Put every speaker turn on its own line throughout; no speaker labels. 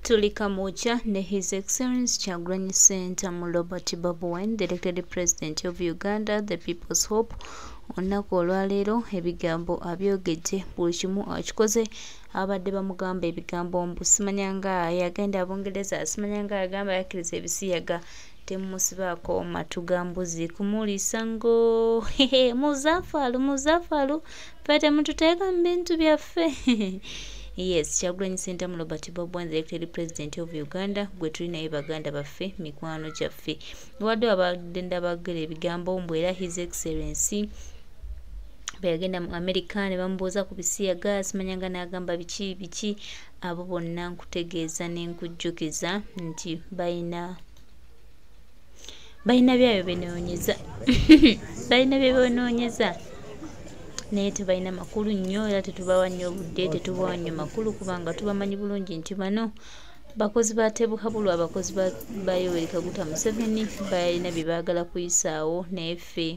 Tulika moja ne His Excellency Kyagulanyi Ssentamu Robert Bobi Wine, the elected President of Uganda, the People's Hope. Olunaku olwaleero ebigambo abyogedde buli kimu akikoze. Abadde bamugamba ebigambo mbu simanya nga yagenda Abongereza, simanya nga yagamba yakkiriza ebisiyaga temusibaako matu ga mbuzi kumuliisa ngo muzaafalu fe temututeeka mu bintu byaffe. Yes, Kyagulanyi Ssentamu Robert Bobi Wine, the elected President of Uganda, gwe tuli naye baganda baffe mikwano gyaffe. Wadde abadde ndabagera ebigambo mbu era His Excellency bayagenda mu America ne bamubuuza ku bisiyaga simanyanga n'agamba biki abo bonna nkutegeeza ne nkujjukiza nti bayina byayo benoonyeza bayina bye banoonyeza naye tebalina makulu nnyo era tetubawa nnyo obudde tetubawa nnyo makulu kubanga tubamanyi bulungi nti bano bakozi ba tebuhabulwa abakozi ba Yoweri Kaguta Museveni balina bye baagala kuyisaawo naye ffe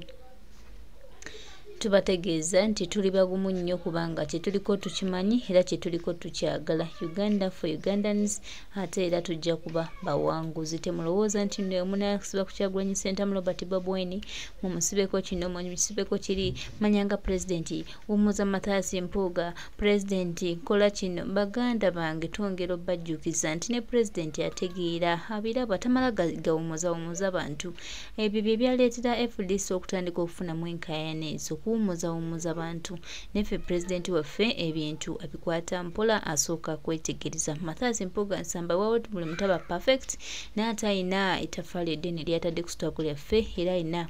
tubategeeza nti tuli bagumu nnyo kubanga kyetuliko tukimanyi era kyetuliko tukyagala. Uganda for Ugandans, ate era tujja kuba bawanguzi. Temulowooza nti nno omunaasiba ku Kyagulanyi Ssentamu Robert Bobi Wine mumusibeko kino mumusibeko kiri manyanga President Umuza Mathias Mpuuga President kola kino. Baganda bange twongera obajjukiza nti ne President ategeera abiraba tamala gawumuza bantu. Ebyo bye byaleetera FDC okutandika okufunamu enkaayana ezo umuza bantu. Nefe President waffe ebintu abikwata mpola asooka kwetegereza. Mathias Mpuuga nsamba wawo buli mutaba perfect n'ate ayina ettaffaali eddene lyatadde ku sitako lyaffe era ayina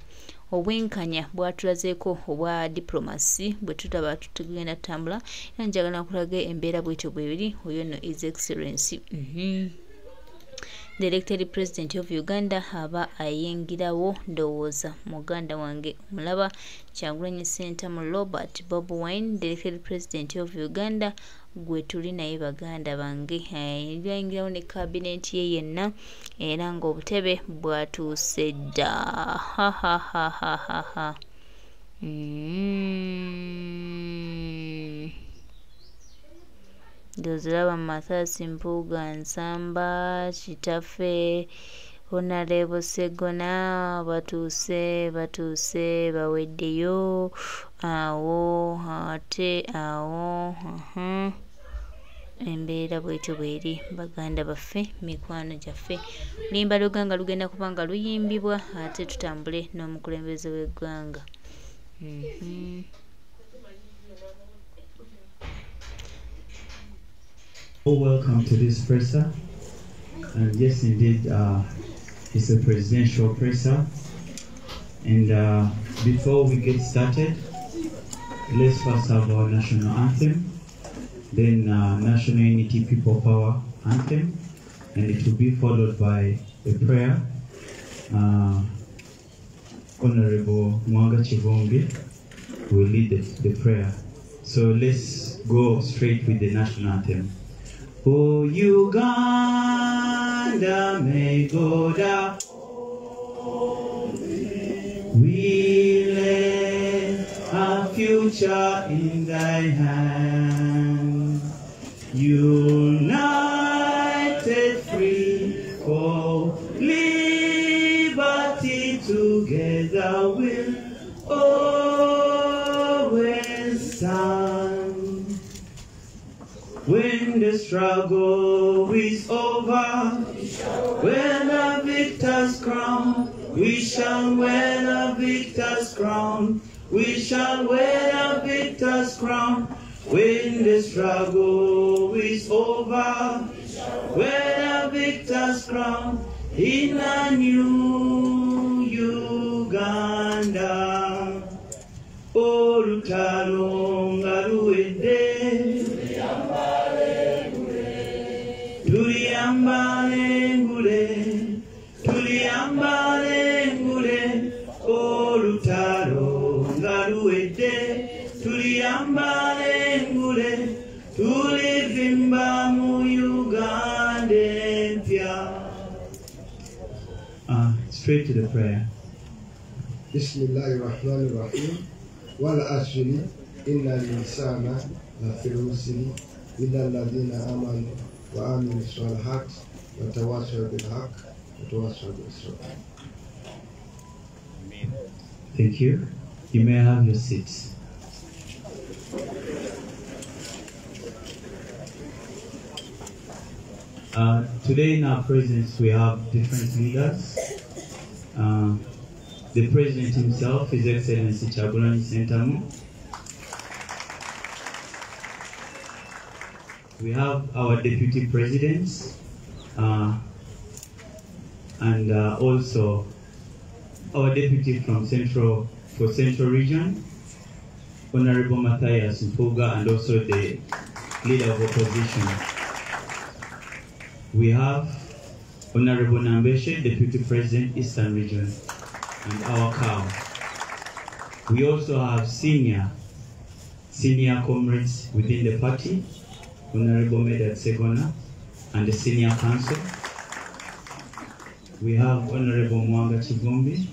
obwenkanya bwatulazeeko obwa diplomasi bwe tutaba tutugenda tutambula. Era njagala nkulaga embeera bwetyo bwebiri oyo no His Excellency the elected President of Uganda aba ayingirawo ndowooza muganda wange omulaba Kyagulanyi Ssentamu Robert Bobi Wine, the elected President of Uganda, gwe tuli naye baganda bange yayingirawo ne cabinet ye yenna era ng'obutebe bwatuuse dda. Doziraba Mathias Mpuuga nsamba kitaffe Honorable Segona batuuse baweddeyo awo ate awo embeera bwetyo bweri baganda baffe mikwano gyaffe. Limba luganga lugenda kubanga luyimbibwa ate tutambule n'omukulembeze w'eggwanga.
Welcome to this presser, and yes indeed it's a presidential presser, and before we get started, let's first have our national anthem, then national unity people power anthem, and it will be followed by a prayer. Honorable Mwanga Chivonge will lead the prayer. So let's go straight with the national anthem. Oh, Uganda, may God we lay our future in thy hand. United, free for liberty, together we'll always stand. When the struggle is over, when the victor's crown, we shall wear the victor's crown. We shall wear the victor's crown. When the struggle is over, wear the victor's crown in a new Uganda. Oh, Lutalo Ngaruende. Tuliambalengule, olutalo ngaluwedde. Tuliambalengule, tulivimba mu Uganda empya. Straight to the prayer.
Bismillahirrahmanirrahim. Wal asri innal insana lafi khusr illa alladhina amanu وآمنوا الصالحات وتواصوا بالحق وتواصوا بالصبر.
Thank you. You may have your seats. Today in our presence we have different leaders. The President himself, His Excellency Kyagulanyi Ssentamu. We have our Deputy Presidents and also our Deputy from Central Region, Honorable Matthias Mpuga, and also the Leader of Opposition. We have Honorable Nambeshe, Deputy President, Eastern Region, and our cow. We also have senior comrades within the party, Honorable Medat Segona, and the Senior Council. We have Honorable Mwanga Chigombi.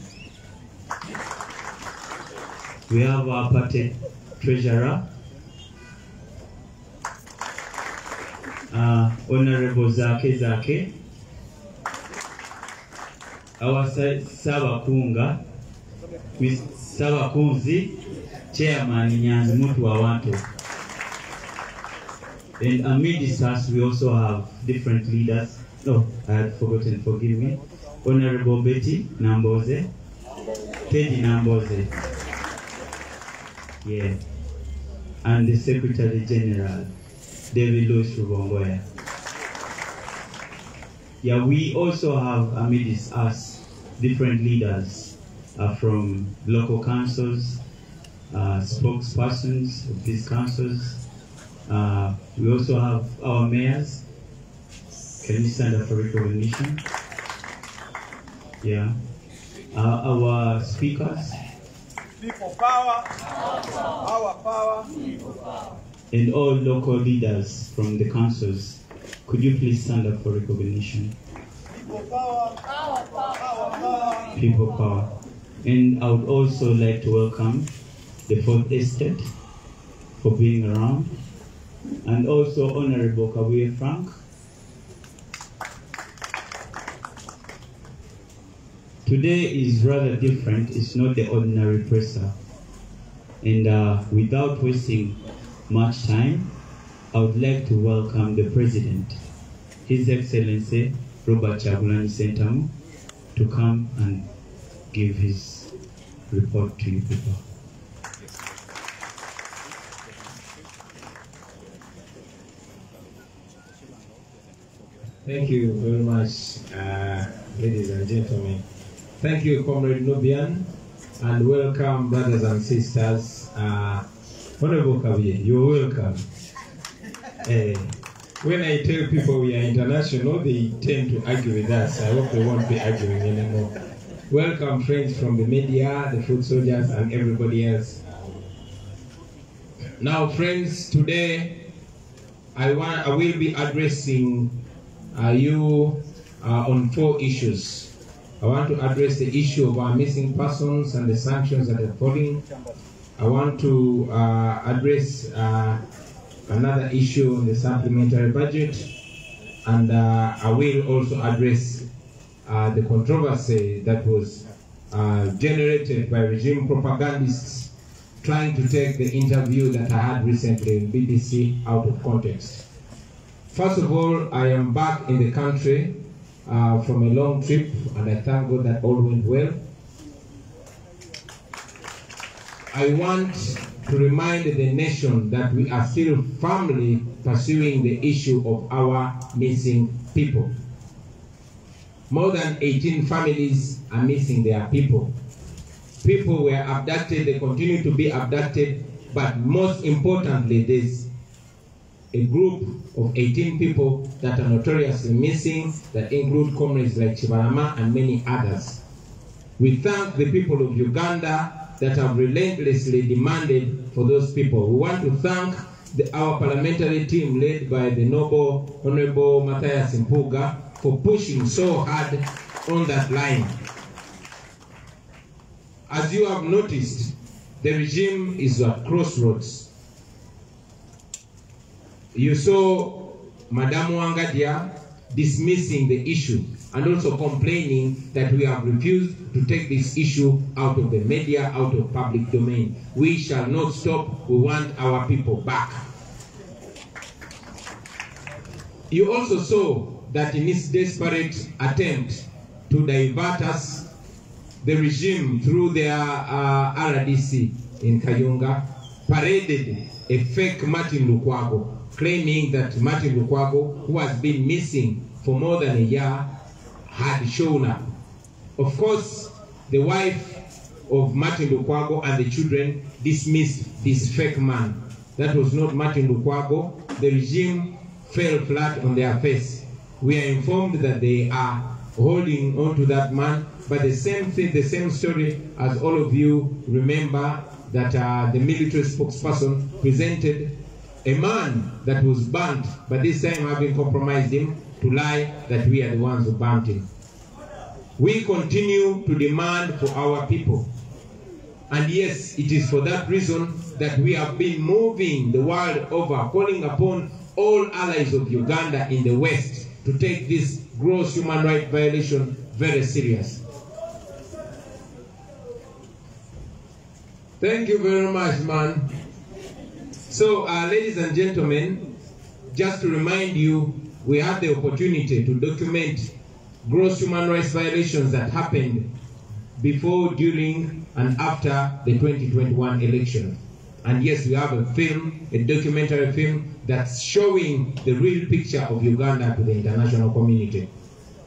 We have our party treasurer, Honorable Zake. Our Sabakunga, Miss Sabakunzi, Chairman Nyanzi Mutu Wawanto. And amidst us, we also have different leaders. No, I had forgotten, forgive me. Honorable Betty Namboze, Teddy Namboze. Yeah. And the Secretary General, David Louis Rubongoya. Yeah, we also have amidst us different leaders from local councils, spokespersons of these councils. We also have our mayors. Can you stand up for recognition? Yeah. Our speakers.
People power, our power, people power.
And all local leaders from the councils. Could you please stand up for recognition?
People power, our power,
people power. And I would also like to welcome the Fourth Estate for being around. And also Honorable Kabuye Frank. Today is rather different. It's not the ordinary presser. And without wasting much time, I would like to welcome the President, His Excellency Robert Kyagulanyi Ssentamu, to come and give his report to you people.
Thank you very much, ladies and gentlemen. Thank you, Comrade Nubian, and welcome, brothers and sisters. Honorable Kabuye, you're welcome. When I tell people we are international, they tend to argue with us. I hope they won't be arguing anymore. Welcome, friends from the media, the food soldiers, and everybody else. Now, friends, today I will be addressing you on 4 issues. I want to address the issue of our missing persons and the sanctions that are falling. I want to address another issue on the supplementary budget, and I will also address the controversy that was generated by regime propagandists trying to take the interview that I had recently in BBC out of context. First of all, I am back in the country from a long trip, and I thank God that all went well. I want to remind the nation that we are still firmly pursuing the issue of our missing people. More than 18 families are missing their people. People were abducted, they continue to be abducted, but most importantly, there's a group of 18 people that are notoriously missing, that include comrades like Chibarama and many others. We thank the people of Uganda that have relentlessly demanded for those people. We want to thank our parliamentary team led by the noble Honorable Matthias Mpuga for pushing so hard on that line. As you have noticed, the regime is at crossroads. You saw Madam Wangadia dismissing the issue and also complaining that we have refused to take this issue out of the media, out of public domain. We shall not stop. We want our people back. You also saw that in its desperate attempt to divert us, the regime through their RDC in Kayunga paraded a fake Martin Lukwago, claiming that Martin Lukwago, who has been missing for more than a year, had shown up. Of course, the wife of Martin Lukwago and the children dismissed this fake man. That was not Martin Lukwago. The regime fell flat on their face. We are informed that they are holding on to that man, but the same thing, the same story as all of you remember, that the military spokesperson presented a man that was burnt, but this time having compromised him to lie that we are the ones who burnt him. We continue to demand for our people. And yes, it is for that reason that we have been moving the world over, calling upon all allies of Uganda in the West to take this gross human rights violation very serious. Thank you very much, man. So, ladies and gentlemen, just to remind you, we had the opportunity to document gross human rights violations that happened before, during, and after the 2021 election. And yes, we have a film, a documentary film, that's showing the real picture of Uganda to the international community.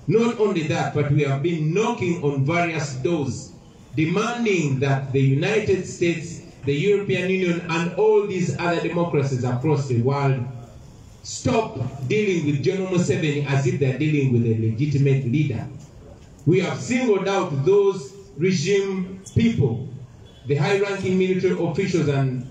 Not only that, but we have been knocking on various doors, demanding that the United States, the European Union, and all these other democracies across the world stop dealing with General Museveni as if they're dealing with a legitimate leader. We have singled out those regime people, the high-ranking military officials and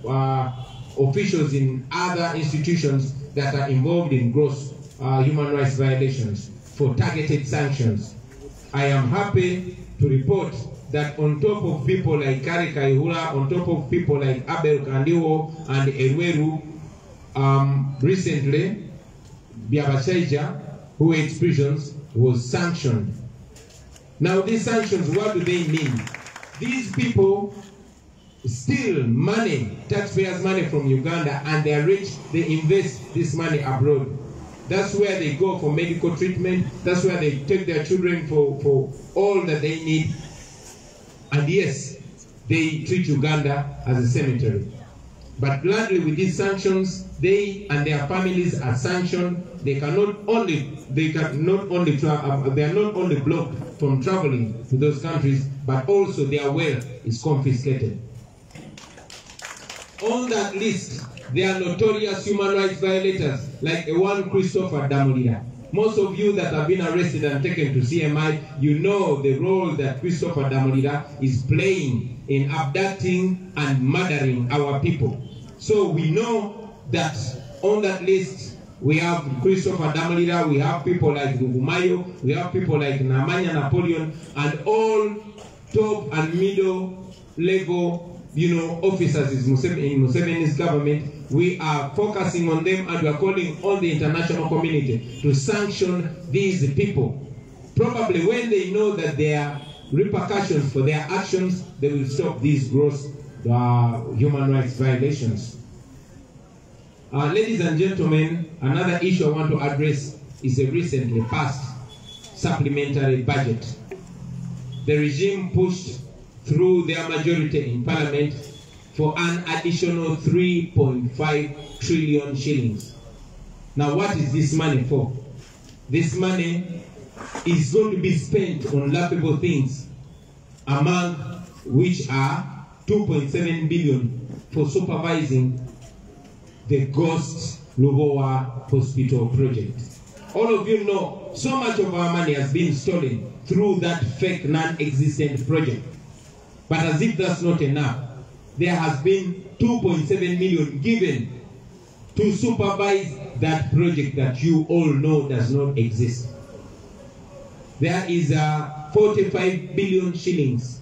officials in other institutions that are involved in gross human rights violations for targeted sanctions. I am happy to report that on top of people like Kari Kaihura, on top of people like Abel Kandiwo and Eweru, recently, Biabashaija, who hates prisons, was sanctioned. Now these sanctions, what do they mean? These people steal money, taxpayers' money from Uganda, and they are rich, they invest this money abroad. That's where they go for medical treatment, that's where they take their children for all that they need. And yes, they treat Uganda as a cemetery. But gladly with these sanctions, they and their families are sanctioned. They are not only blocked from traveling to those countries, but also their wealth is confiscated. On that list, there are notorious human rights violators like the one Christopher Damulira. Most of you that have been arrested and taken to CMI, you know the role that Christopher Damulira is playing in abducting and murdering our people. So we know that on that list, we have Christopher Damulira, we have people like Rugumayo, we have people like Namanya Napoleon, and all top and middle level officers in Museveni's government. We are focusing on them and we are calling on the international community to sanction these people. Probably when they know that there are repercussions for their actions, they will stop these gross human rights violations. Ladies and gentlemen, another issue I want to address is a recently passed supplementary budget. The regime pushed through their majority in parliament for an additional 3.5 trillion shillings. Now what is this money for? This money is going to be spent on laughable things, among which are 2.7 billion for supervising the Ghost Lubowa Hospital project. All of you know so much of our money has been stolen through that fake non-existent project. But as if that's not enough, there has been 2.7 million given to supervise that project that you all know does not exist. There is 45 billion shillings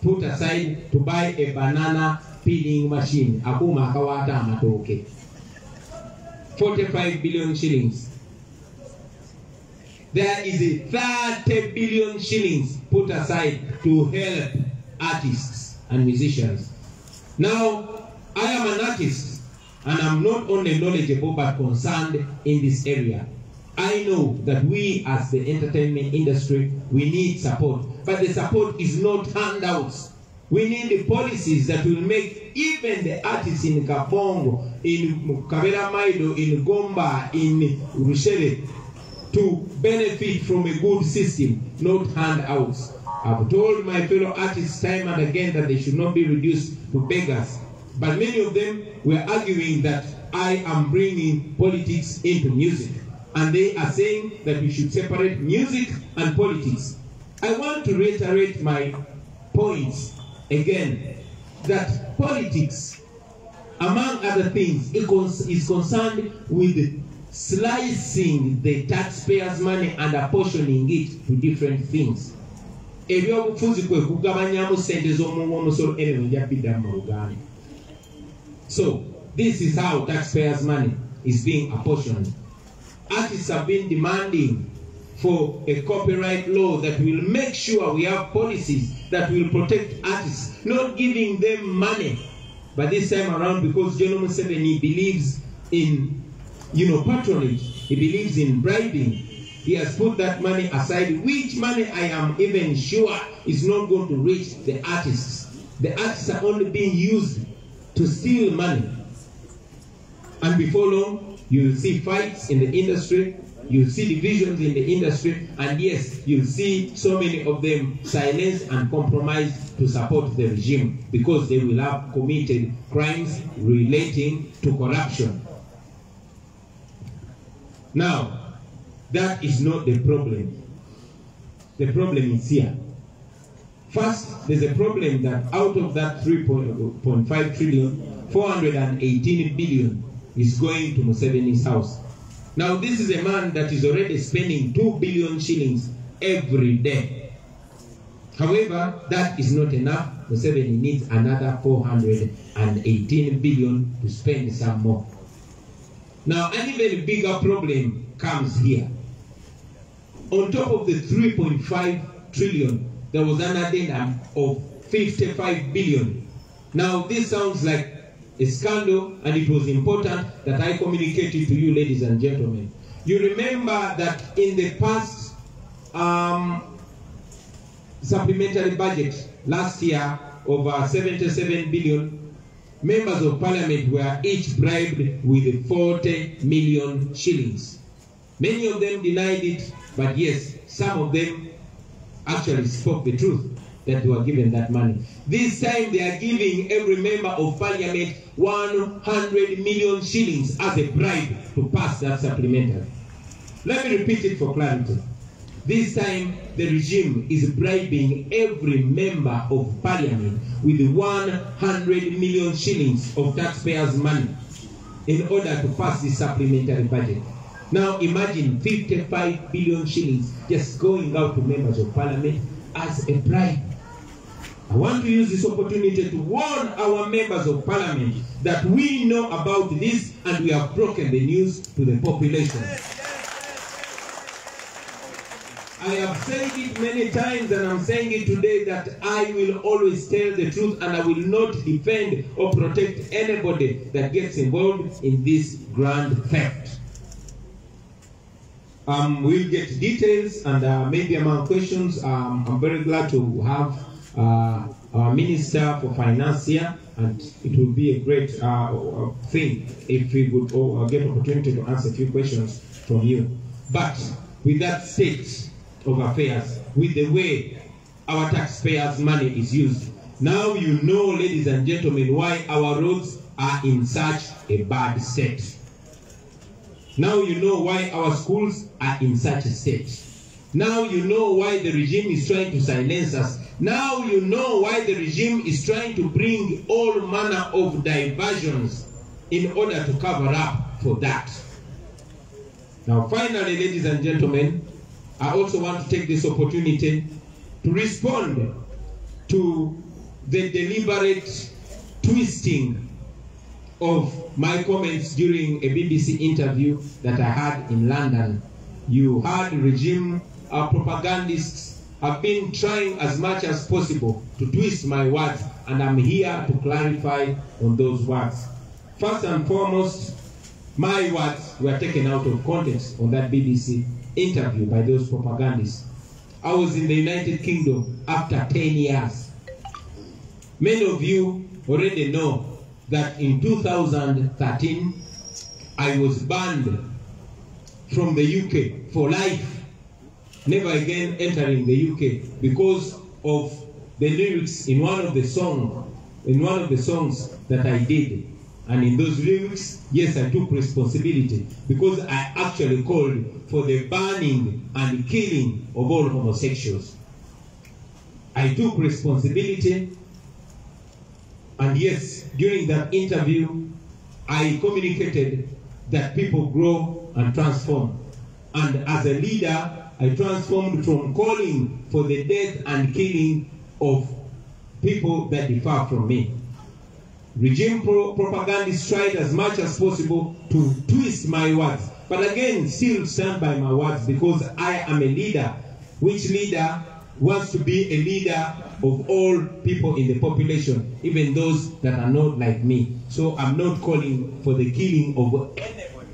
put aside to buy a banana peeling machine. Akuma kawata amatoke. 45 billion shillings. There is a 30 billion shillings put aside to help artists and musicians. Now, I am an artist, and I'm not only knowledgeable but concerned in this area. I know that we as the entertainment industry, we need support, but the support is not handouts. We need the policies that will make even the artists in Kabongo, in Kabera Maido, in Gomba, in Rushere, to benefit from a good system, not handouts. I've told my fellow artists time and again that they should not be reduced to beggars. But many of them were arguing that I am bringing politics into music. And they are saying that we should separate music and politics. I want to reiterate my points again, that politics, among other things, is concerned with slicing the taxpayers' money and apportioning it to different things. So, this is how taxpayers' money is being apportioned. Artists have been demanding for a copyright law that will make sure we have policies that will protect artists, not giving them money. But this time around, because General Museveni believes in, patronage, he believes in bribing, he has put that money aside, which money I am even sure is not going to reach the artists. The artists are only being used to steal money. And before long, you will see fights in the industry, you will see divisions in the industry, and yes, you will see so many of them silenced and compromised to support the regime because they will have committed crimes relating to corruption. Now, that is not the problem. The problem is here. First, there's a problem that out of that 3.5 trillion, 418 billion is going to Museveni's house. Now, this is a man that is already spending 2 billion shillings every day. However, that is not enough. Museveni needs another 418 billion to spend some more. Now, an even bigger problem comes here. On top of the 3.5 trillion, there was an addendum of 55 billion. Now, this sounds like a scandal, and it was important that I communicated to you, ladies and gentlemen. You remember that in the past supplementary budget last year of 77 billion, members of parliament were each bribed with 40 million shillings. Many of them denied it, but yes, some of them actually spoke the truth that they were given that money. This time they are giving every member of parliament 100 million shillings as a bribe to pass that supplementary. Let me repeat it for clarity. This time the regime is bribing every member of parliament with 100 million shillings of taxpayers' money in order to pass this supplementary budget. Now imagine 55 billion shillings just going out to members of parliament as a bribe. I want to use this opportunity to warn our members of parliament that we know about this and we have broken the news to the population. I have said it many times and I'm saying it today that I will always tell the truth and I will not defend or protect anybody that gets involved in this grand theft. We'll get details and maybe among questions. I'm very glad to have our Minister for Finance here, and it will be a great thing if we would get opportunity to answer a few questions from you. But with that state of affairs, with the way our taxpayers' money is used, now you know, ladies and gentlemen, why our roads are in such a bad state. Now you know why our schools are in such a state. Now you know why the regime is trying to silence us. Now you know why the regime is trying to bring all manner of diversions in order to cover up for that. Now finally, ladies and gentlemen, I also want to take this opportunity to respond to the deliberate twisting of my comments during a BBC interview that I had in London. You heard regime propagandists have been trying as much as possible to twist my words, and I'm here to clarify on those words. First and foremost, my words were taken out of context on that BBC interview by those propagandists. I was in the United Kingdom after 10 years. Many of you already know that in 2013, I was banned from the UK for life, never again entering the UK because of the lyrics in one of the songs that I did. And in those lyrics, yes, I took responsibility because I actually called for the banning and killing of all homosexuals. I took responsibility, and yes, during that interview, I communicated that people grow and transform. And as a leader, I transformed from calling for the death and killing of people that differ from me. Regime propagandists tried as much as possible to twist my words, but again, still stand by my words because I am a leader. Which leader wants to be a leader of all people in the population, even those that are not like me? So I'm not calling for the killing of anybody.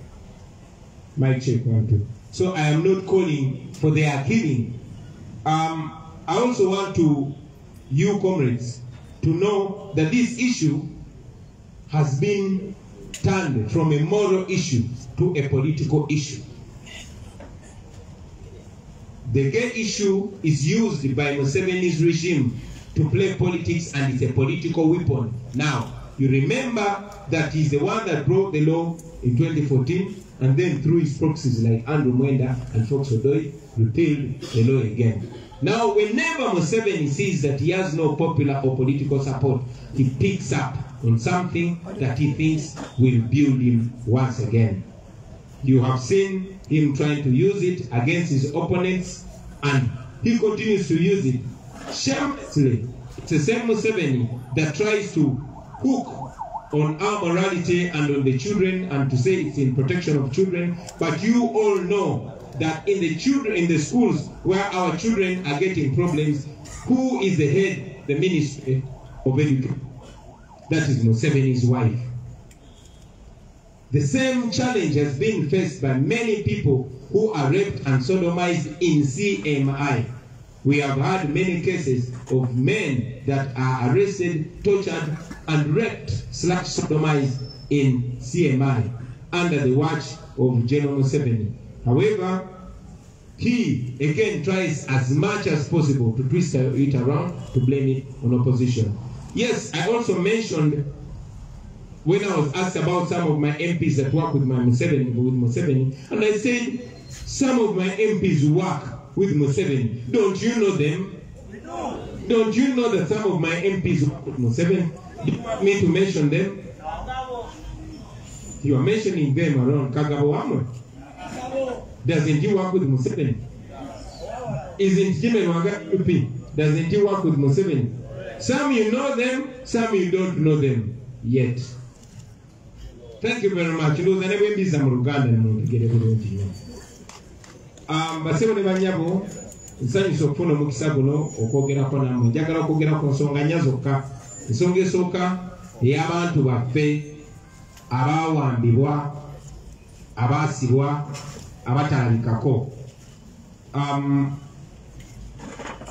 Mic check 1, 2. So I am not calling for their killing. I also want you comrades to know that this issue has been turned from a moral issue to a political issue. The gay issue is used by Museveni's regime to play politics, and it's a political weapon. Now, you remember that he's the one that broke the law in 2014, and then through his proxies like Andrew Mwenda and Fox Odoi, repealed the law again. Now, whenever Museveni sees that he has no popular or political support, he picks up on something that he thinks will build him once again. You have seen him trying to use it against his opponents, and he continues to use it shamelessly. It's the same Museveni that tries to hook on our morality and on the children and to say it's in protection of children, but you all know that in the schools where our children are getting problems, who is the head, the Ministry of Education? That is Museveni's wife. The same challenge has been faced by many people who are raped and sodomized in CMI. We have had many cases of men that are arrested, tortured, and raped/sodomized in CMI under the watch of General Museveni. However, he again tries as much as possible to twist it around to blame it on opposition. Yes, I also mentioned when I was asked about some of my MPs that work with Museveni, and I said some of my MPs work with Museveni. Don't you know them? Don't you know that some of my MPs work with Museveni? Do you want me to mention them? You are mentioning them around Kagabo Amwe. Doesn't he work with Museveni? Isn't Jimmy Wanga UP? Doesn't he work with Museveni? Some you know them, some you don't know them yet. Thank you very much. You know, the name is Amuruganda and get a good idea. Basebo ne banyabo nsanyusa okufuna omukisa guno okwogerako nammwe. Njagala okwogera ku nsonga nnya zokka. Ensonga esooka ey'abantu baffe abaawambibwa, abaasibwa, abatalabikako.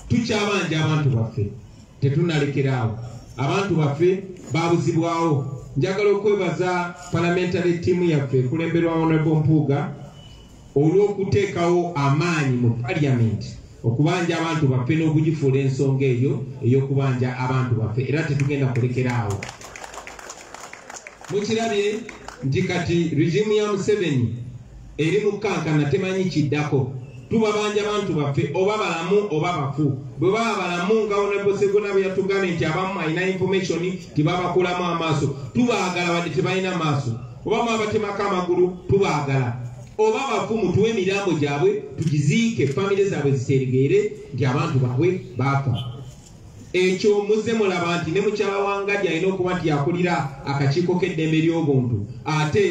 Tukyabanja abantu baffe, tetunnalekeraawo. Abantu baffe baabuzibwawo. Njagala okwebaza parliamentary team yaffe ekulemberwa Honorable Mpuuga olw'okuteekawo amaanyi mu parliament okubanja abantu baffe n'okugifuula ensonga eyo ey'okubanja abantu baffe, era tetugenda kulekeraawo. Mukirabye nti kati regime ya Museveni eri mu kankana temanyi kiddako. Tubabanja abantu baffe oba balamu oba bafu. Bwe baba balamu nga Honorable Segona bwe yatugambye nti abamu alina information tibabakulamu amaaso, tubaagala wadde tebalina maaso. Oba mwabatemako amagulu tubaagala. Oba bafu mutuwe emirambo gyabwe tugiziike, famire zaabwe zitegeere nti abantu baabwe baafa. ekyo muzze mulaba nti ne mukyala wangadde alina okuba nti yakulira akakiiko k'eddembe ly'obuntu ate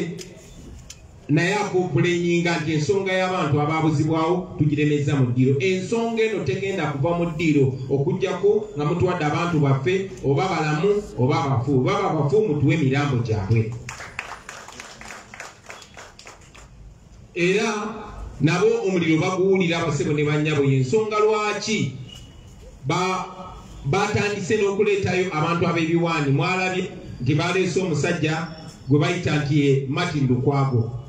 naye akopulenyinga nti ensonga y'abantu ababuzibwawo tugiremeza mu ddiiro. Ensonga eno tegenda kuva mu ddiiro okujjako nga mutuwadde abantu baffe oba balamu oba bafu. Baba bafu mutuwe emirambo gyabwe. Era nabo omuliro baguwulira abasebo ne bannyabo. Y'ensonga lwaki batandise n'okuleetayo abantu ab'ebiwaani. Mwalabye nti baleese omusajja gwe bayita nti ye Martin Lukwago.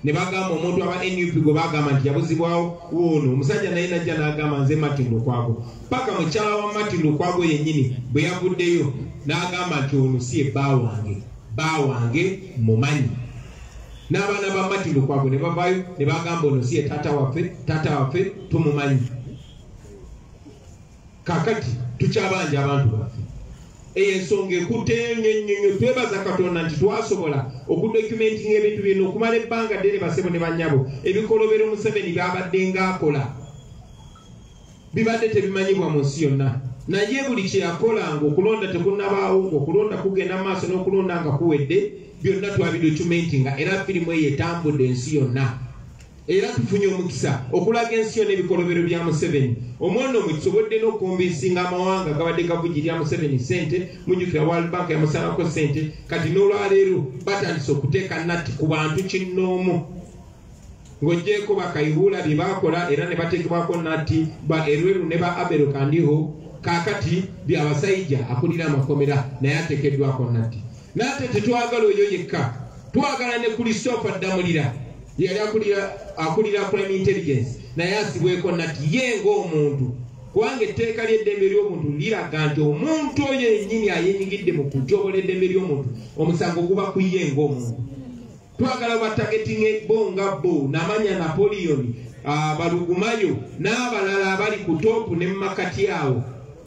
Ne bagamba omuntu aba NUP gwe bagamba nti yabuzibwawo woono. Omusajja naye najja n'agamba nze Martin Lukwago. Paka mukyala wa Martin Lukwago yennyini bwe yavuddeyo n'agamba nti ono si ye bba wange mumanyi. N'abaana ba Martin Lukwago ne bavaayo ne bagamba ono si ye taata waffe tumumanyi. Kakati tukyabanja abantu baffe. Ensonga ekutte nnyo twebaza Katonda nti twasobola okudocumentinga ebintu bino okumala ebbanga ddene basebo ne bannyabo. Ebikolobero Museveni byabadde ng'akola bibadde tebimanyibwa mu nsi yonna. Naye buli kye yakolanga okulonda tekunnabaawo, okulonda kugenda mu maaso n'okulonda nga kuwedde, byonna twabidocumentinga era firimu eyo etambudde ensi yonna. Era tufunye omukisa okulaga ensi yonna ebikolobero bya Museveni. Omwana omwekisobodde n'okukombisinga amawanga gabadde gavugirya Museveni ssente, mujjukira World Bank yamusalako ssente, kati n'olwaleero batandise okuteeka natti ku bantu kinnoomu. Ng'oggyeko bakayihuula bye baakola era ne bateekebwako natti ba Erweru ne ba Abel Kandiho, kaakati byabasajja akulira amakomera naye ateekeddwako natti. N'ate tetwagala oyo yekka, twagala ne Christopher Damulira yali akulira crime intelligence naye asibweko nati ye ng'omuntu. Kubanga etteeka ly'eddembe ly'omuntu liraga nti omuntu oyo yennyini ayenyigidde mu kujoobola eddembe ly'omuntu omusango guba ku ye ng'omuntu. Twagala batagetinga bo nga bo Namanya Napoleon, Balugumayo n'abalala abali ku toopu ne mumakati awo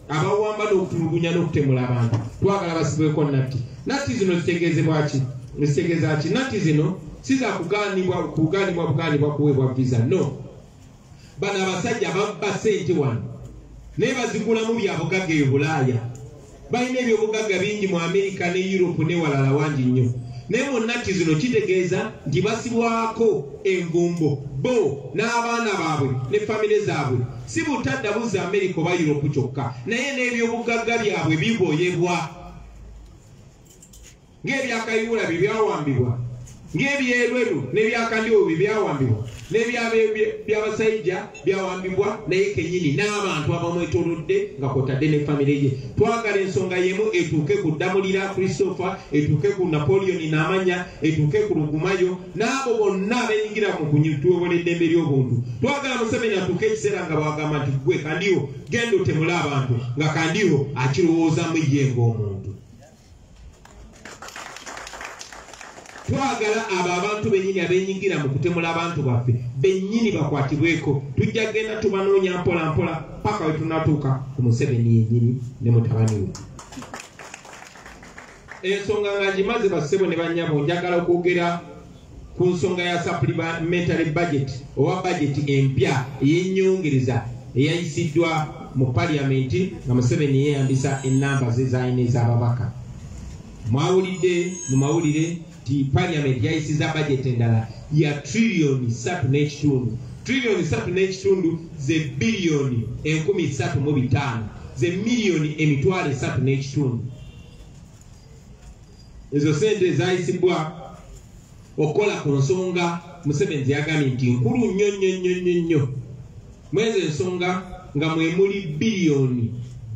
abawamba n'okutulugunya n'okutemula abantu. Twagala basibweko natti. Natti zino zitegeeza ki? Natti zino siza kuganibwa kuweebwa visa. No. Bano abasajja babba ssente wano naye bazigulamu byabugagga e Bulaaya. Balina ebyobugagga bingi mu Amerika ne Europe ne walala wangi nnyo. Naye mu natti zino kitegeeza nti basibwako engumbo bo n'abaana baabwe ne famire zaabwe. Si butaddabuza Amerika oba Europe kyokka, naye n'ebyobugagga byabwe biboyebwa. Ng'ebyakayiwula bye byawambibwa, ng'ebyerweru n'ebyakandiwo bye byawambibwa, n'ebyabasajja byawambibwa naye kennyini n'abantu abamwetoolodde nga kwotadde ne famire ye. Twagala ensonga y'emu etuuke ku Damulira Christopher, etuuke ku Napoleon Namanya, etuuke ku Lugumayo n'abo bonna abeenyigira mu kutuwobola eddembe ly'obuntu. Twagala Museveni atuuke ekiseera nga bwagamba nti gwe Kandiho genda otemule abantu, nga Kandiho akirowoozamu ye ng'omuntu. Twagala abo abantu bennyini abeenyigira mu kutemula abantu baffe bennyini bakwatibweko. Tujja genda tubanoonya mpola mpola paka we tunatuuka ku Museveni yennyini ne mutabani we. Ensonga nga ngimaze bassebo ne bannyabo, njagala okwogera ku nsonga ya supplementary budget oba budget empya ey'ennyongereza eyayisiddwa mu Parliament nga Museveni yeeyambisa ennamba ze z'alina ez'ababaka. Mwawulidde mu mawulire ti Parliament yayisiza budget endala ya trillioni 3.5. Trillioni 3.5 ze bilioni 135 ze milioni 3.5. Ezo sente zayisibwa okola ku nsonga Museveni yagambye nti nkulu nnyo. Mwezi ensonga nga mwemuli bilioni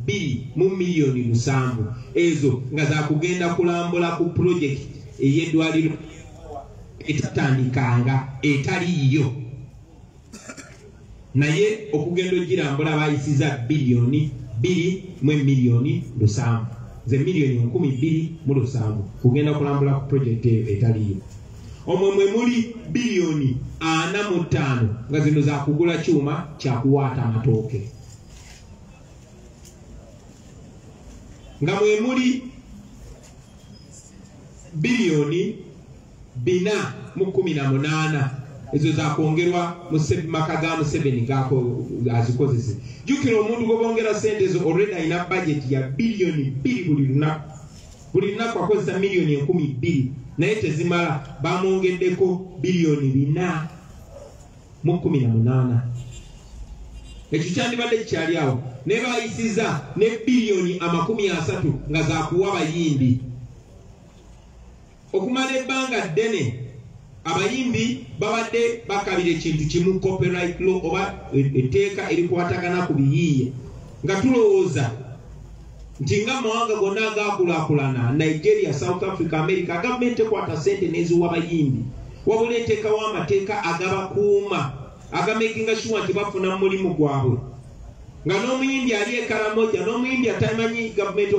2 mu milioni 7 ezo nga za kugenda kulambula ku project ey'eddwaliro etatandikanga etaliiyo, naye okugenda ogirambula bayisiza bilioni 2 mu milioni 7 ze milioni 12,700 kugenda kulambula ku project etaliiyo. Omwe mwe muli bilioni 45 nga zino za kugula kyuma kya kuwaata amatooke, nga mwe muli bilioni 418 ezo za kwongerwa maka ga Museveni gako azikozese. Jukira omuntu gobongera sente ezo already alina budget ya bilioni 2 buli lunaku akozesa milioni 12 naye tezimala bamwongeddeko bilioni 418. Ekyo kyandibadde kikyali awo ne bayisiza ne bilioni 30 nga za kuwa abayimbi. Okumala ebbanga ddene abayimbi babadde bakabira ekintu kimu, copyright law oba etteeka erikwatagana ku biyiiye, nga tulowooza nti nga mawanga gonna agaakulaakulana Nigeria, South Africa, America, gavumenti ekwata sente n'eziwa abayimbi, wabula eteekawo amateeka agabakuuma agamakinga sure nti bafuna mu mulimu gwabwe. Nga n'omuyimbi ali e Karamoja, n'omuyimbi atamanyi government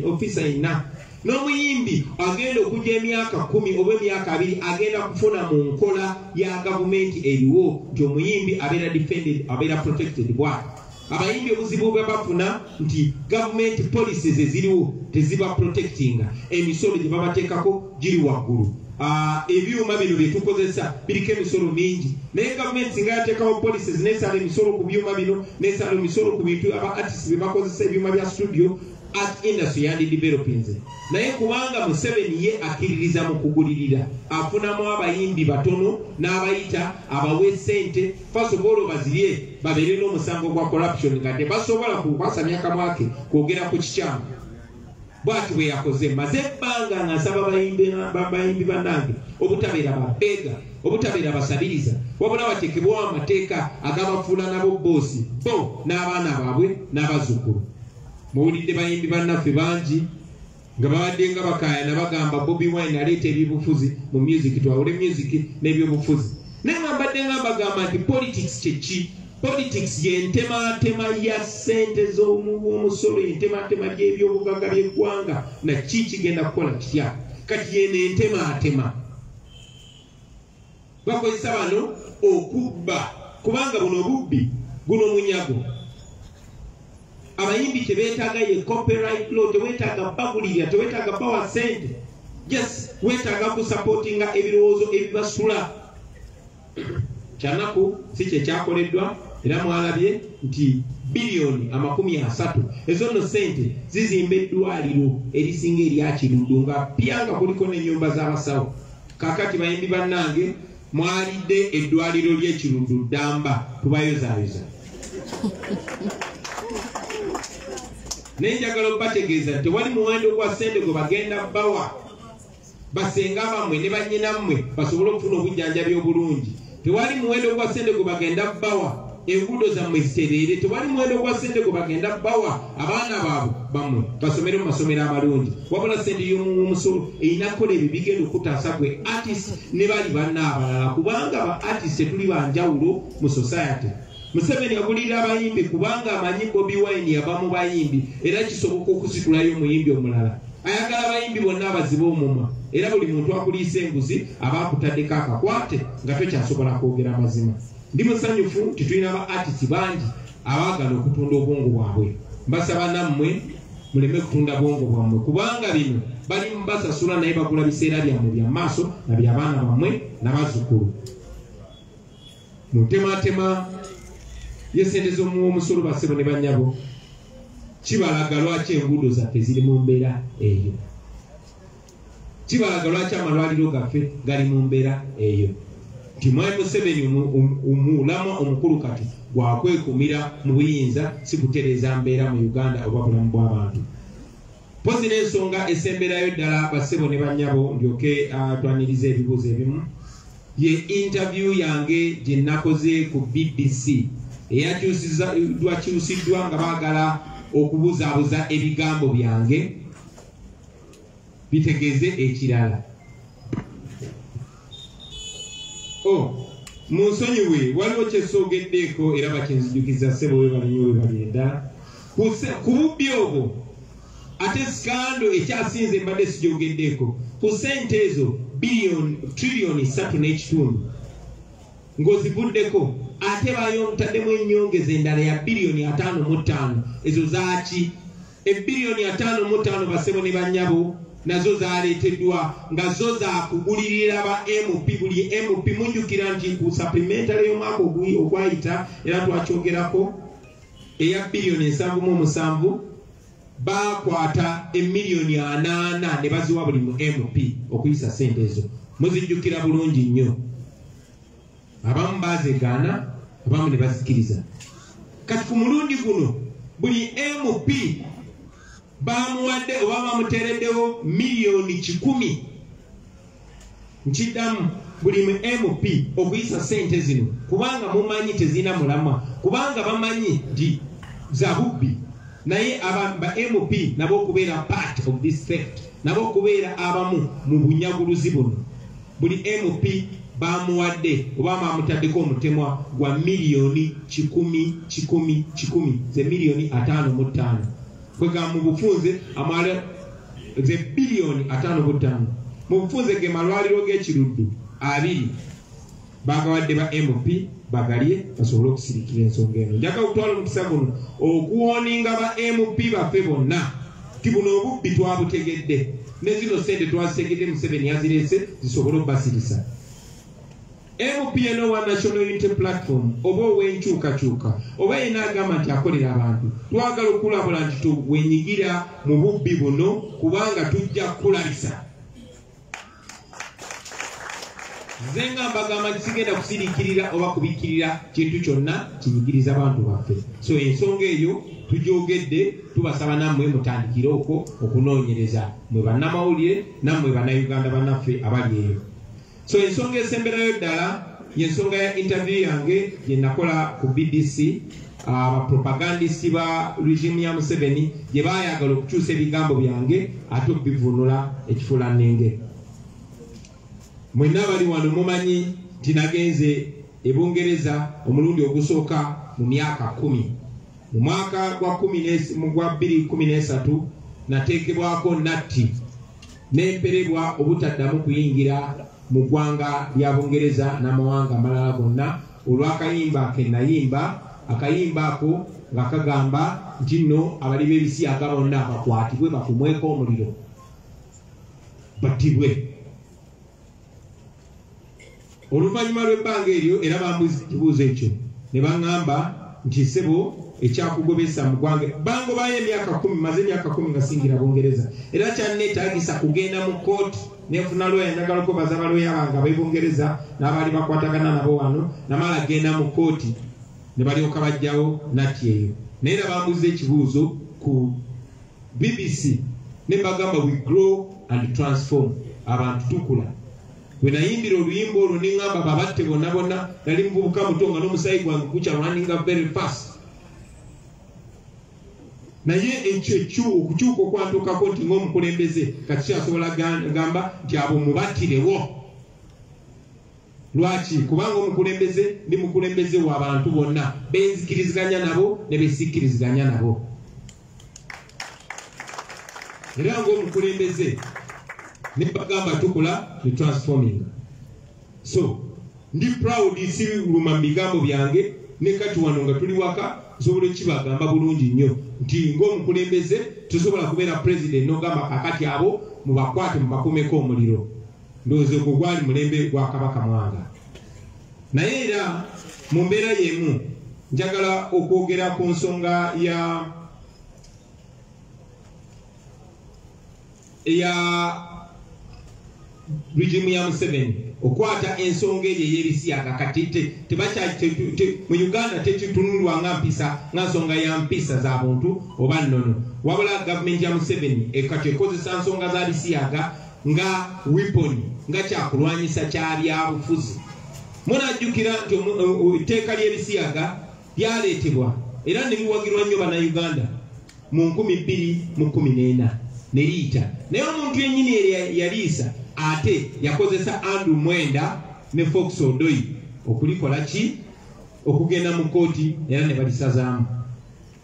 officer yenna, n'omuyimbi agenda okujja emyaka 10 oba emyaka 2 agenda kufuna mu nkola ya gavumenti eriwo nti omuyimbi abeera defended, abeera protected bwa. Abayimbi obuzibu bwe bafuna nti government policies eziriwo teziba protectinga, emisolo gye babateekako giri waggulu. Ebyuma bino bye tukozesa biriko emisolo mingi, naye gavumenti nga yateekawo policies n'esala emisolo ku byuma bino, n'esala emisolo ku bintu aba artists bye bakozesa ebyuma bya studio, art industry yandi developinze. Naye kubanga Museveni ye akkiririza mu kugulirira, afunamu abayimbi batono n'abayita abawe sente, first of all bazirye babeere n'omusango gwa corruption nga tebasobola kukwasamya akamwa ke kwogera ku kikyamu. Bwati bwe yakoze maze ebbanga nga nsaba bayimbi bannange obutabeera babeega, obutabeera basabiriza, wabula bateekebwawo amateeka agabafuula nabo boosi bo n'abaana baabwe n'abazzukulu. Muwulidde bayimbi bannaffe bangi nga babadde nga bakaayana bagamba Bobi Wine aleeta ebyobufuzi mu music, twawule music n'ebyobufuzi. Naye nga mbadde nga bagamba nti politics kyeki? Politics y'entematema ya sente z'omusolo, y'entematema y'ebyobugagga by'eggwanga na ki kigenda kukola kitya. Kati yeno entematema bakozesa bano okubba, kubanga buno obubbi guno munyago. Abayimbi tebeetaaga ye copyright law, teweetaaga bagulirira, teweetaaga bawa sente, yes weetaaga kusupportinga ebirowoozo ebibasula. Kyanaku si kye kyakoleddwa, era mwalabye nti bilioni 30 ezo nno sente zizimba eddwaliro erisinga erya Kiruddu nga pyanga kuliko n'ennyumba z'abasawo. Kaakati bayimbi bannange mwalidde eddwaliro ly'eKiruddu ddamba, tubayozaayoza. Nenjagala okubategeeza nti wali muwendo gwa sente gwe bagenda bawa basenga bamwe ne bannyinammwe basobole okufuna obujjanjabi obulungi. Tewali muwendo gwa sente gwe bagenda bawa enguudo zammwe zitereere. Tewali muwendo gwa sente gwe bagenda bawa abaana baabwe bammwe basomere mu masomero amalungi. Wabula sente y'omusolo erina kukola ebyo bigenda okutaasa gwe artist ne bali banna abalala, kubanga ba artist tuli banjawulo mu society. Museveni agulira abayimbi kubanga amanyi Bobi Wine yabamu bayimbi, era kisoboka okusitulayo omuyimbi omulala. Ayagala abayimbi bonna abazibe omumwa, era buli muntu akuliisa enguzi aba akutaddeko akakwate nga tokyasobola kwogera amazima. Ndi musanyufu nti tulina aba artists bangi abaagala okutunda obwongo bwabwe. Mbasaba nammwe muleme kutunda bwongo bwammwe, kubanga bino bali mbasasula naye bagula biseera byammwe bya maaso na by'abaana bammwe n'abazzukulu. Mutematema yesente z'omusolo basebo ne bannyabo kibalaga lwaki enguudo zaffe ziri mu mbeera eyo. Kibalaga lwaki amalwaliro gaffe gali mu mbeera eyo. Nti Mwami Museveni omulama omukulu kati gwakwekumira mu buyinza, si kutereeza mbeera mu Uganda oba bulamu bw'abantu. Mpozi n'ensonga esemberayo ddala basebo ne bannyabo ndyoke twaniriza ebibuuzo ebimu, ye interview yange gye nakoze ku BBC eyakyusiddwa nga baagala okubuzaabuza ebigambo byange bitegeeze ekirala. Munsonyiwe, waliwo kyesoogeddeko era bakinzijukiza ssebo we balinyo we balyenda ku bubbi obwo, ate sikando ekyasinze mbadde sijogeddeko ku sente ezo trillioni 3.5 ng'ozivuddeko, ate bayontaddemu ennyongeza endala ya bilioni 5.5. Ezo zaaki? Ebilioni 5.5 basebo ne bannyabo nazo zaaleeteddwa nga zo zakugulirira ba MP. Buli MP munjukira nti ku supplementary y'omwaka ogwayita era twakyogerako eya biliyoni 7.7 bakwata emiliyoni 8 ne baziwa buli mu MP okuyisa sente ezo. Muzijjukira bulungi nnyo. Abamu bazegaana, abamu ne bazikiriza. Kati ku mulundi guno buli MP bamuwadde oba bamuteereddewo miliyoni 10. Nkiddamu buli mu MP okuyisa sente zino kubanga mumanyi tezina mulamwa, kubanga bamanyi nti za bubbi. Naye ba MP nabo okubeera part of this theft, nabo okubeera abamu mu bunyaguluzi buno. Buli MP bamuwadde oba bamutaddeko omutemwa gwa miliyoni 10 ze miliyoni 5.5 kwega mu bufunze amala ze biliyoni 5.5 mu bufunze ge malwaliro g'ekiruddu 2 bagawadde ba MP bagalye basobole okusirikira ensonga eno. Njagala okutwala omukisa guno okuwoninga ba MP baffe bonna ti buno obubbi twabutegedde ne zino sente twazitegedde Museveni yazireese zisobole obbasirisa. MP yeno wa National Unity Platform oba ow'enkyukakyuka oba yena agamba nti akolera abantu, twagala okulabula nti tuwenyigira mu bubbi buno kubanga tujja kukulabisa. Nze nga mbagamba kisigenda kusirikirira oba kubikkirira kintu kyonna kinyigiriza abantu baffe. So ensonga eyo tugyogedde, tubasaba nammwe mutandikire okwo okunoonyereza mwe bannamawulire nammwe bannayuganda bannaffe abali eyo. So ensonga esemberayo ddala y'ensonga ya interview yange gye nakola ku BBC abapropagandisi ba regime ya Museveni gye baayagala okukyusa ebigambo byange ate okubivunula ekifuulannenge. Mwenna bali wano mumanyi nti nagenze e Bungereza omulundi ogusooka mu myaka 10. Mu mwaka gwa 2013 nateekebwako natti n'emperebwa obutaddamu kuyingira mu ggwanga lya Bungereza n'amawanga amalala gonna olw'akayimba ke nayimba. Akayimba ako nga kagamba nti nno abali b'ebisiyaga bonna bakwatibwe bakumweko omuliro battibwe. Oluvannyuma lw'ebbanga eryo era bambuza ekibuuzo ekyo ne baŋŋamba nti ssebo ekyakugobesa mu ggwanga bangobayo emyaka 10, maze emyaka 10 nga singira Bungereza era kyanneetaagisa kugenda mu kooti nefuna lawyer njagala okubaza abalawyer bange ab'Ebungereza n'abaali bakwatagana nabo wano namala genda mu kooti ne balyoka bajjawo natti eyo. Naye era bambuza ekibuuzo ku BBC ne bagamba we grow and transform, abantu tukula. Bwe nayimbira oluyimba olwo ne ŋŋamba babatte bonna bonna nali muvubuka muto nga n'omusayi gwange kukya runninga very fast. Naye okukyuka okwantukako nti ng'omukulembeze kati kyasobola gamba nti abo mubattirewo. Lwaki? Kubanga omukulembeze ndi mukulembeze w'abantu bonna benzikiriziganya nabo ne besikkiriziganya nabo. Era ng'omukulembeze ne bagamba tukula ne transforming. So ndi proud si luma bigambo byange ne kati wano nga tuli waka nsobola kibagamba bulungi nnyo nti ng'omukulembeze tusobola kubeera president n'ogamba kakati abo mubakwate mubakumeko omuliro. Ndowooza ogwo gwali mulembe gwa Kabaka Mwanga. Naye era mu mbeera y'emu njagala okwogera ku nsonga ya regime ya Museveni okwata ensonga eyo ey'ebisiyaga kati mu Uganda tekitunulwa nga mpisa nga nsonga ya mpisa za buntu oba nnono, wabula gavumenti ya Museveni kati ekozesa nsonga za bisiyaga nga weapon, nga kyakulwanyisa kya byabufuzi. Munajjukira nti etteeka ly'ebisiyaga lyaleetebwa era ne biwagirwa nnyo bannayuganda mu 2014 ne liyita, naye omuntu yennyini yaliisa ate yakozesa Andrew Mwenda ne Fox Odoi okulikola ki? Okugenda mu kooti era ne balisazaamu.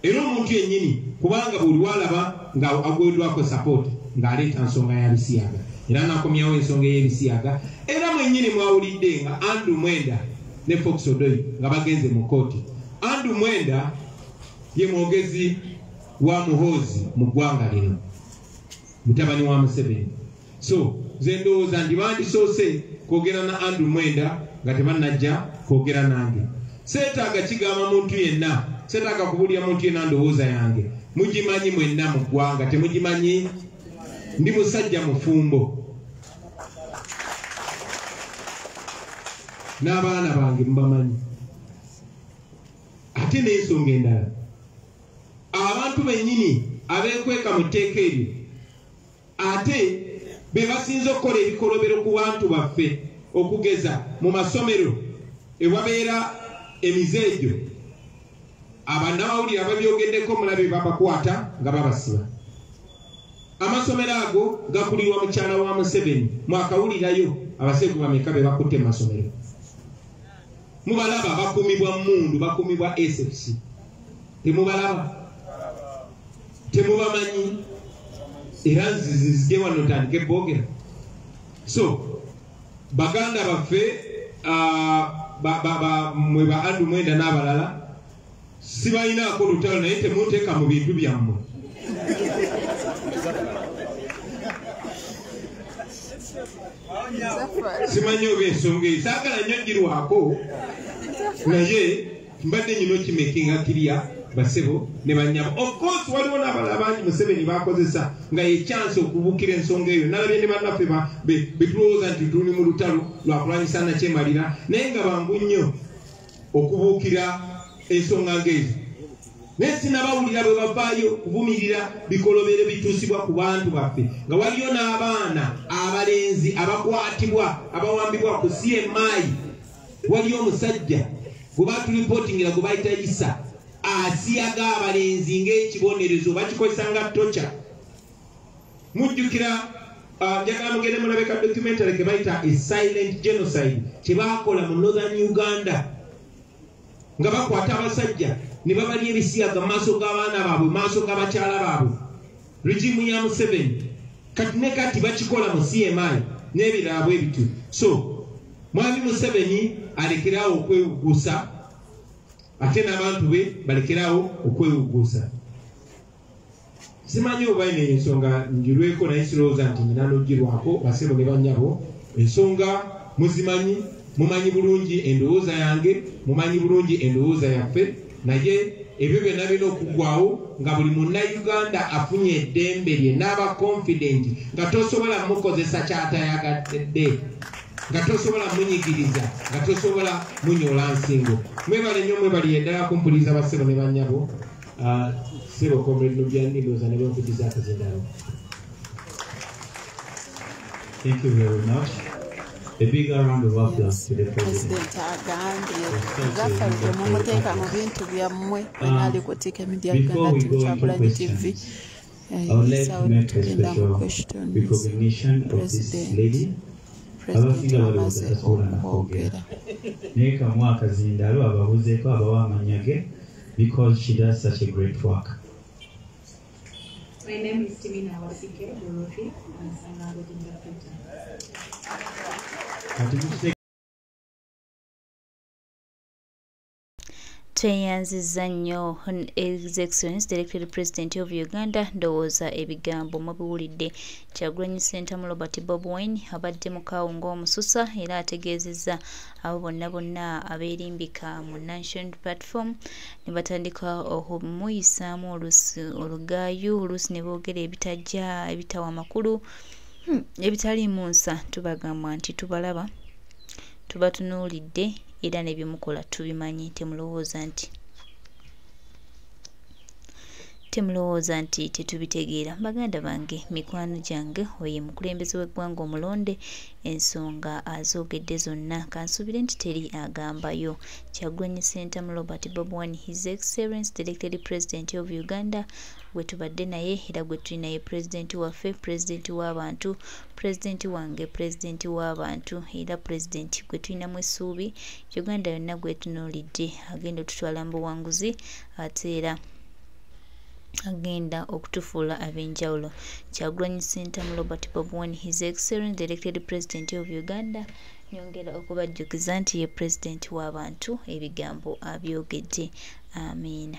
Era omuntu yennyini kubanga buli walaba nga agweddwako support ng'aleeta nsonga ya bisiyaga era nakomyawo ensonga y'ebisiyaga. Era mwennyini mwawulidde nga Andrew Mwenda ne Fox Odoi nga bagenze mu kooti. Andrew Mwenda ye mwogezi wa muhoozi mu ggwanga lino. mutabani wa Museveni. So nze ndowooza ndibandisoose kwogera na Andrew Mwenda nga tebannajja kwogera nange. Seetaaga kigamba muntu yenna, seetaaga kubulya muntu yenna ndowooza yange. Mugimanyi mwenna mu ggwanga, temugimanyi? Ndi musajja mufumbo. N'abaana bange mubamanyi. Ate n'ensonga endala, abantu bennyini abeekweka mu tteeka eryo ate be basinze okukola ebikolobero ku bantu baffe, okugeza mu masomero ewabeera emizeejo, abannamawulire ababyogeddeko mulabe babakwata nga babasiba. Amasomero ago gakulirwa mukyala wa Museveni. Mwakawulirayo abasegu bameka be bakutte mu masomero? Mubalaba bakumibwa mundu, bakumibwa SFC. Temubalaba? Temubamanyi? Era nzizizige wano tandike boogera. So baganda baffe mwe ba Andrew Mwenda n'abalala sibalinaako lutalo, naye temunteeka mu bintu byammwe. Simanyi oba ensonga eyo saagala nnyo girwako, naye mbadde nyina okimekinga kirya basebo ne bannyabo. Of course waliwo n'abalala bangi Museveni bakozesa nga ye chance okubuukira ensonga eyo. Nalabye ne bannaffe betulowooza nti tuli mu lutalo lwakulwanyisa nakyemalira, naye nga bangu nnyo okubuukira ensonga ng'ezo. Naye sinabawulira bwe bavaayo kuvumirira bikolobero bituusibwa ku bantu baffe, nga waliyo n'abaana abalenzi abakwatibwa abawambibwa ku CMI. Waliyo omusajja gwe batulipootingira gwe bayita Isa asiyaga abalenzi ng'ekibonerezo, bakikozesa nga tocha. Mujjukira njagala mugende mulabeka documentary ke bayita A Silent Genocide kye baakola mu Northern Uganda, nga bakwata abasajja ne babalya ebisiyaga mu maaso g'abaana baabwe, mu maaso g'abakyala baabwe. Regimu ya Museveni kati ne kati bakikola mu CMI n'ebirala bwe bityo. So mwami Museveni alekerawo okwewuguusa, ate n'abantu be balekerawo okwewuguusa. Simanyi oba ine ensonga njirweko, naye sirowooza nti nyina n'ogirwako basebo ne bannyabo. Ensonga muzimanyi, mumanyi bulungi endowooza yange, mumanyi bulungi endowooza yaffe, naye ebyo byonna birina okuggwawo nga buli munnayuganda afunye eddembe lye n'aba confident nga tosobola mukozesa kyatayagadde, nga tosobola munyigiriza, nga tosobola munyola nsingo. Mwebale nnyo, mwebali eddala kumpuliriza basebo ne bannyabo. Sebo Comrade Nubyandiroza ne benkugiza akazindalo.
Thank you very much. A big round of applause to the President. Before we go into questions, I would like to make a special recognition of this lady. Abasinga balowooza tasobola nakwogera naye kamu akazindalo ababuzeeko abawamanyage because she does such a great work.
My name is Timina Wasike Dorofi. I'm Sangago Dinga.
Tweyanziza nnyo His Excellency Director President of Uganda ndowooza ebigambo mubiwulidde. Kyagulanyi Ssentamu Robert Bob Wine abadde mu Kawunga omususa era ategeezezza abo bonna abeerimbika mu National Platform ne batandika okumuyisaamu olugaayu oluusi ne boogera ebitawa amakulu ebitali mu nsa. Tubagamba nti tubalaba, tubatunuulidde era ne byemukola tubimanyi. Temulowooza nti tetubitegeera. Baganda bange, mikwano gyange, oye mukulembeze w'eggwanga omulonde, ensonga azoogedde zonna kansuubire nti teri agambayo. Kyagulanyi Ssentamu Robert Bob Wine, His Excellency Director President of Uganda, gwe tubadde naye era gwe tuli naye, President waffe, President w'abantu, President wange, President w'abantu era President gwe tulinamu essuubi. Uganda yonna gwe tunuulidde, agenda otutwala mu buwanguzi ate era agenda okutufuula ab'enjawulo. Kyagulanyi Ssentamu Robert Bob Wine, His Excellency Director President of Uganda, nyongera okubajjukiza nti ye President w'abantu, ebigambo abyogedde. Amiina.